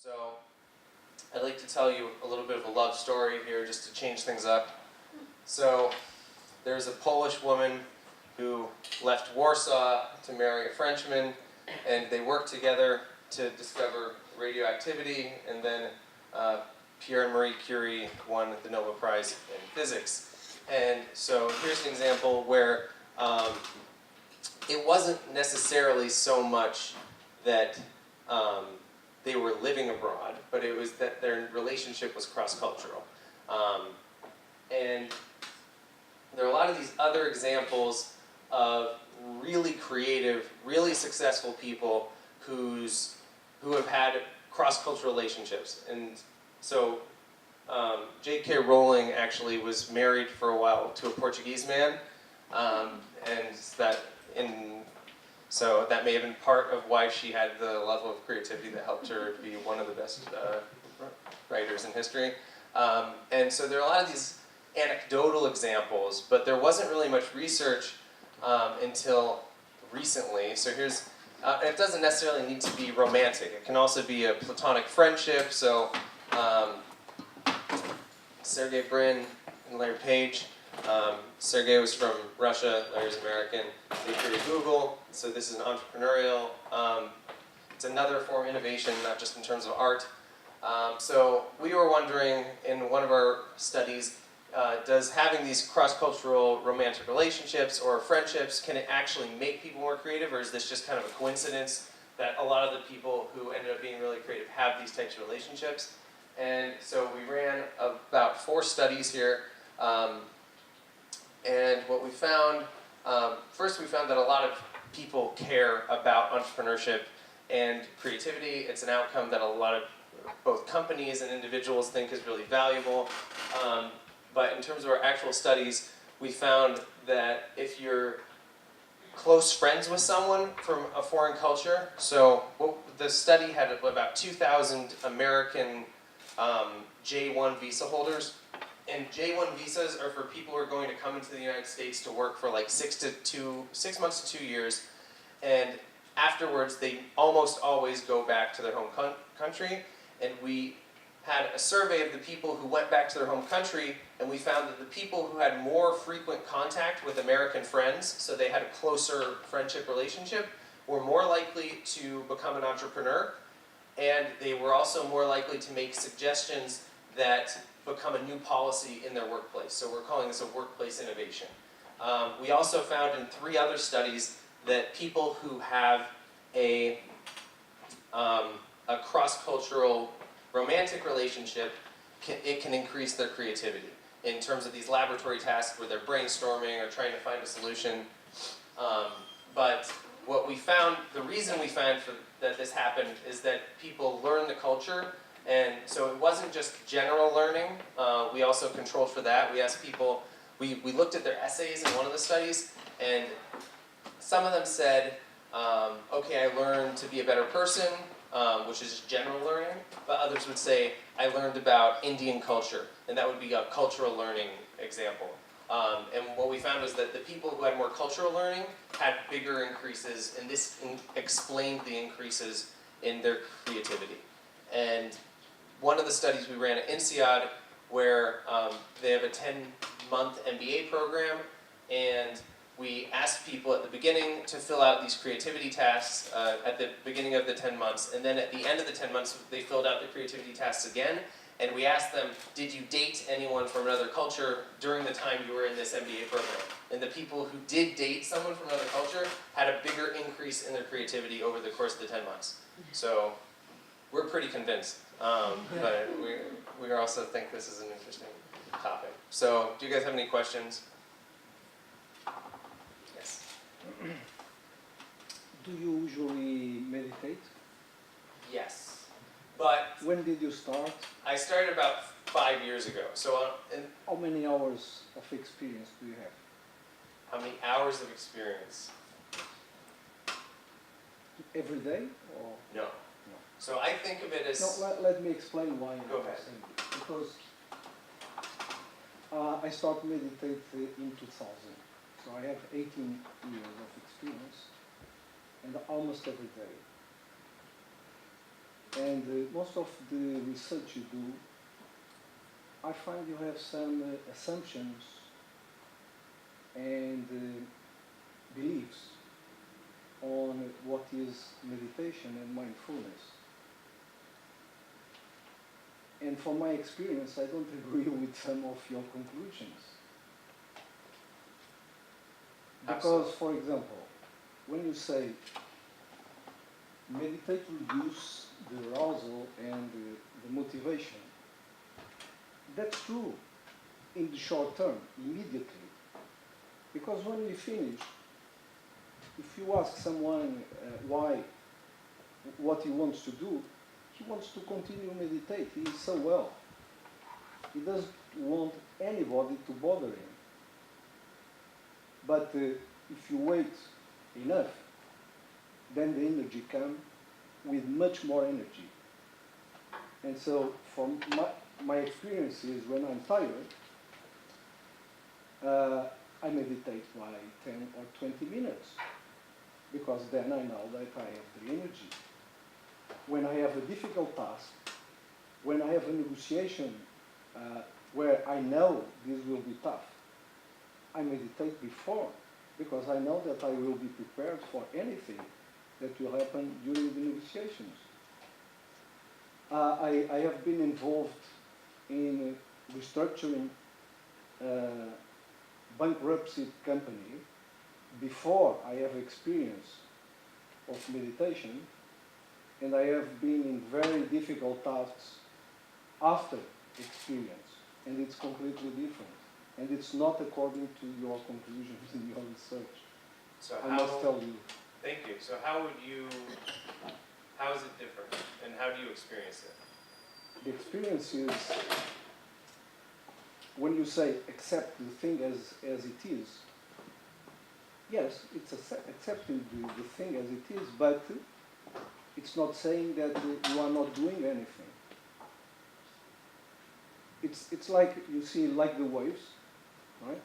So I'd like to tell you a little bit of a love story here just to change things up. So there's a Polish woman who left Warsaw to marry a Frenchman, and they worked together to discover radioactivity, and then Pierre and Marie Curie won the Nobel Prize in physics. And so here's an example where it wasn't necessarily so much that they were living abroad, but it was that their relationship was cross-cultural. And there are a lot of these other examples of really creative, really successful people who have had cross-cultural relationships. And so J.K. Rowling actually was married for a while to a Portuguese man, so that may have been part of why she had the level of creativity that helped her be one of the best writers in history. And so there are a lot of these anecdotal examples, but there wasn't really much research until recently. So here's, it doesn't necessarily need to be romantic. It can also be a platonic friendship. So Sergey Brin and Larry Page. Sergey was from Russia, Larry's American. They created Google, so this is an entrepreneurial. It's another form of innovation, not just in terms of art. So we were wondering in one of our studies, does having these cross-cultural romantic relationships or friendships, can it actually make people more creative, or is this just kind of a coincidence that a lot of the people who ended up being really creative have these types of relationships? And so we ran about 4 studies here. And what we found, first we found that a lot of people care about entrepreneurship and creativity. It's an outcome that a lot of both companies and individuals think is really valuable. But in terms of our actual studies, we found that if you're close friends with someone from a foreign culture, so the study had about 2,000 American J1 visa holders. And J1 visas are for people who are going to come into the United States to work for like 6 months to 2 years. And afterwards, they almost always go back to their home country. And we had a survey of the people who went back to their home country, and we found that the people who had more frequent contact with American friends, so they had a closer friendship relationship, were more likely to become an entrepreneur. And they were also more likely to make suggestions that become a new policy in their workplace. So we're calling this a workplace innovation. We also found in 3 other studies that people who have a cross-cultural romantic relationship, it can increase their creativity in terms of these laboratory tasks where they're brainstorming or trying to find a solution. But what we found, the reason we found that this happened is that people learn the culture. And so it wasn't just general learning. We also controlled for that. We asked people, we looked at their essays in one of the studies, and some of them said, okay, I learned to be a better person, which is general learning, but others would say, I learned about Indian culture, and that would be a cultural learning example. And what we found was that the people who had more cultural learning had bigger increases, and this explained the increases in their creativity. And one of the studies we ran at INSEAD, where they have a 10-month MBA program, and we asked people at the beginning to fill out these creativity tasks at the beginning of the 10 months, and then at the end of the 10 months, they filled out the creativity tasks again, and we asked them, did you date anyone from another culture during the time you were in this MBA program? And the people who did date someone from another culture had a bigger increase in their creativity over the course of the 10 months. So we're pretty convinced, but we also think this is an interesting topic. So do you guys have any questions? Yes. Do you usually meditate? Yes. But when did you start? I started about 5 years ago. So how many hours of experience do you have? How many hours of experience? Every day? Or? No. So I think of it as... No, let me explain why. Go ahead. Because I started meditating in 2000. So I have 18 years of experience, and almost every day. And most of the research you do, I find you have some assumptions and beliefs on what is meditation and mindfulness. And from my experience, I don't agree with some of your conclusions. Because, for example, when you say meditate reduce the arousal and the motivation, that's true in the short term, immediately. Because when we finish, if you ask someone what he wants to do, he wants to continue meditate. He is so well. He doesn't want anybody to bother him. But if you wait enough, then the energy comes with much more energy. And so from my experience is when I'm tired, I meditate by 10 or 20 minutes, because then I know that I have the energy. When I have a difficult task, when I have a negotiation where I know this will be tough, I meditate before, because I know that I will be prepared for anything that will happen during the negotiations. I have been involved in restructuring bankruptcy company before I have experience of meditation, and I have been in very difficult tasks after experience, and it's completely different. And it's not according to your conclusions in your research. So I must tell you. Thank you. So how is it different, and how do you experience it? The experience is, when you say accept the thing as it is, yes, it's accepting the thing as it is, but it's not saying that you are not doing anything. It's like, you see, like the waves, right?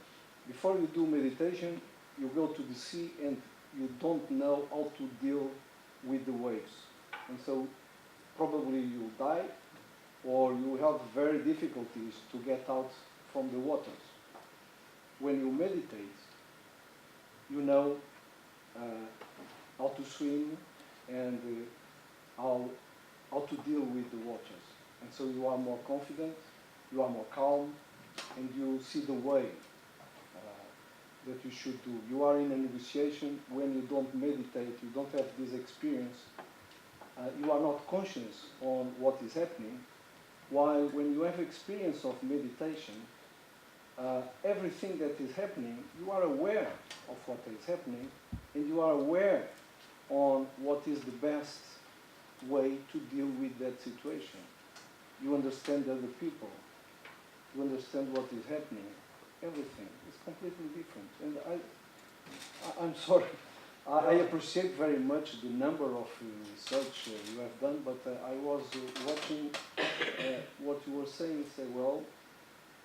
Before you do meditation, you go to the sea and you don't know how to deal with the waves. And so probably you'll die, or you have very difficulties to get out from the waters. When you meditate, you know how to swim and how to deal with the waters. And so you are more confident, you are more calm, and you see the way that you should do. You are in a negotiation. When you don't meditate, you don't have this experience, you are not conscious on what is happening, while when you have experience of meditation, everything that is happening, you are aware of what is happening, and you are aware on what is the best way to deal with that situation. You understand other people. You understand what is happening. Everything is completely different. And I'm sorry. I appreciate very much the number of research you have done, but I was watching what you were saying and say, well,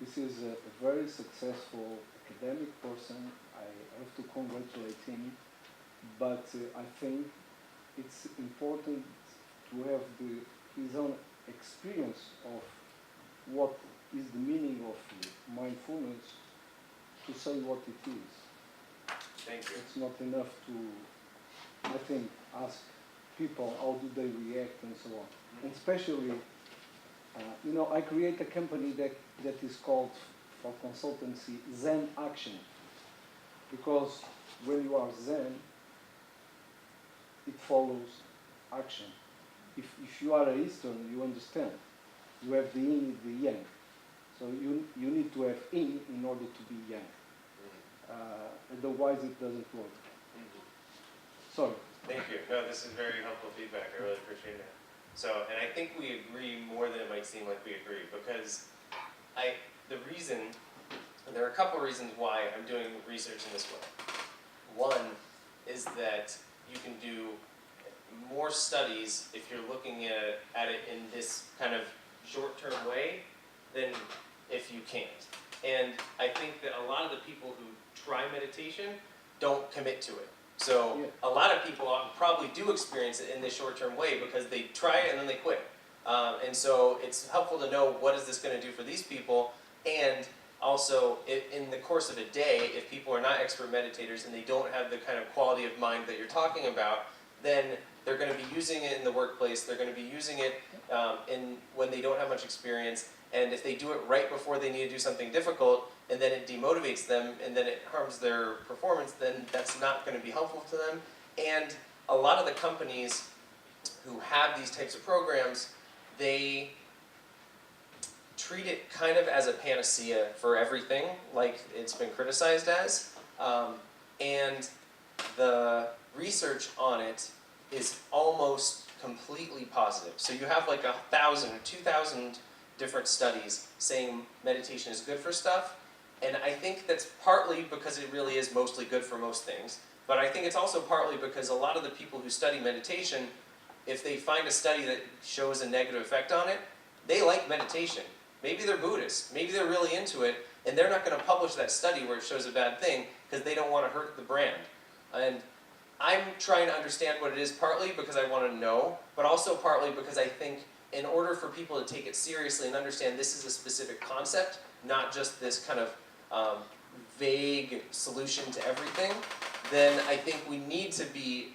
this is a very successful academic person. I have to congratulate him, but I think it's important to have his own experience of what is the meaning of mindfulness to say what it is. Thank you. It's not enough to, I think, ask people how do they react and so on. And especially, I create a company that is called, for consultancy, Zen Action. Because when you are Zen, it follows action. If you are a Eastern, you understand. You have the yin, the yang. So you need to have yin in order to be yang. Otherwise it doesn't work. Sorry. Thank you. No, this is very helpful feedback. I really appreciate it. So, and I think we agree more than it might seem like we agree, because there are a couple reasons why I'm doing research in this way. One is that you can do more studies if you're looking at it in this kind of short-term way than if you can't. And I think that a lot of the people who try meditation don't commit to it. So Yeah. a lot of people probably do experience it in this short-term way because they try it and then they quit. And so it's helpful to know what is this going to do for these people, and also in the course of a day, if people are not expert meditators and they don't have the kind of quality of mind that you're talking about, then they're going to be using it in the workplace, they're going to be using it when they don't have much experience, and if they do it right before they need to do something difficult, and then it demotivates them, and then it harms their performance, then that's not going to be helpful to them. And a lot of the companies who have these types of programs, they treat it kind of as a panacea for everything, like it's been criticized as. And the research on it is almost completely positive. So you have like 1,000 or 2,000 different studies saying meditation is good for stuff. And I think that's partly because it really is mostly good for most things. But I think it's also partly because a lot of the people who study meditation, if they find a study that shows a negative effect on it, they like meditation. Maybe they're Buddhist, maybe they're really into it, and they're not going to publish that study where it shows a bad thing because they don't want to hurt the brand. And I'm trying to understand what it is partly because I want to know, but also partly because I think in order for people to take it seriously and understand this is a specific concept, not just this kind of vague solution to everything, then I think we need to be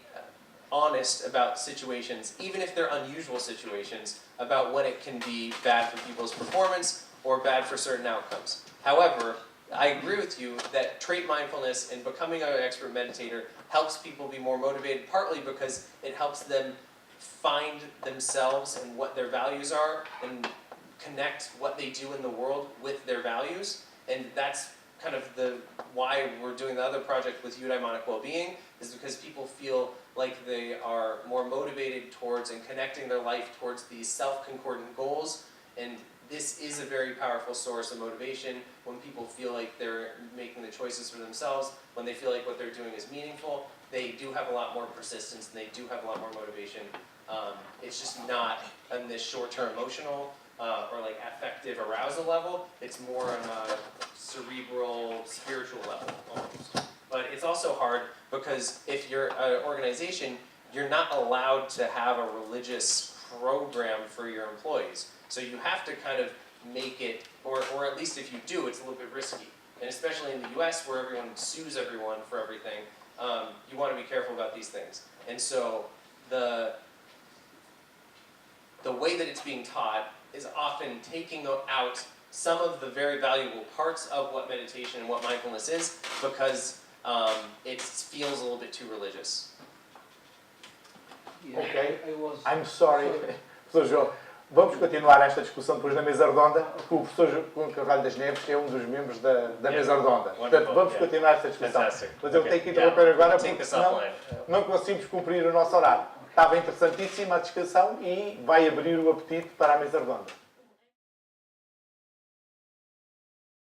honest about situations, even if they're unusual situations, about when it can be bad for people's performance or bad for certain outcomes. However, I agree with you that trait mindfulness and becoming an expert meditator helps people be more motivated, partly because it helps them find themselves and what their values are and connect what they do in the world with their values. And that's kind of why we're doing the other project with eudaimonic well-being, is because people feel like they are more motivated towards and connecting their life towards these self-concordant goals. And this is a very powerful source of motivation when people feel like they're making the choices for themselves, when they feel like what they're doing is meaningful. They do have a lot more persistence and they do have a lot more motivation. It's just not on this short-term emotional or like affective arousal level. It's more on a cerebral, spiritual level almost. But it's also hard because if you're an organization, you're not allowed to have a religious program for your employees. So you have to kind of make it, or at least if you do, it's a little bit risky. And especially in the US where everyone sues everyone for everything, you want to be careful about these things. And so the way that it's being taught is often taking out some of the very valuable parts of what meditation and what mindfulness is because it feels a little bit too religious. Yeah, Ok. I was, I'm sorry. Professor João, vamos continuar esta discussão depois na mesa redonda, porque o professor João Carvalho das Neves é um dos membros da mesa redonda. Portanto, vamos continuar esta discussão. Fantastic. Mas eu Okay. tenho que interromper agora Take porque this senão offline. não conseguimos cumprir o nosso horário. Estava interessantíssima a discussão e vai abrir o apetite para a mesa redonda.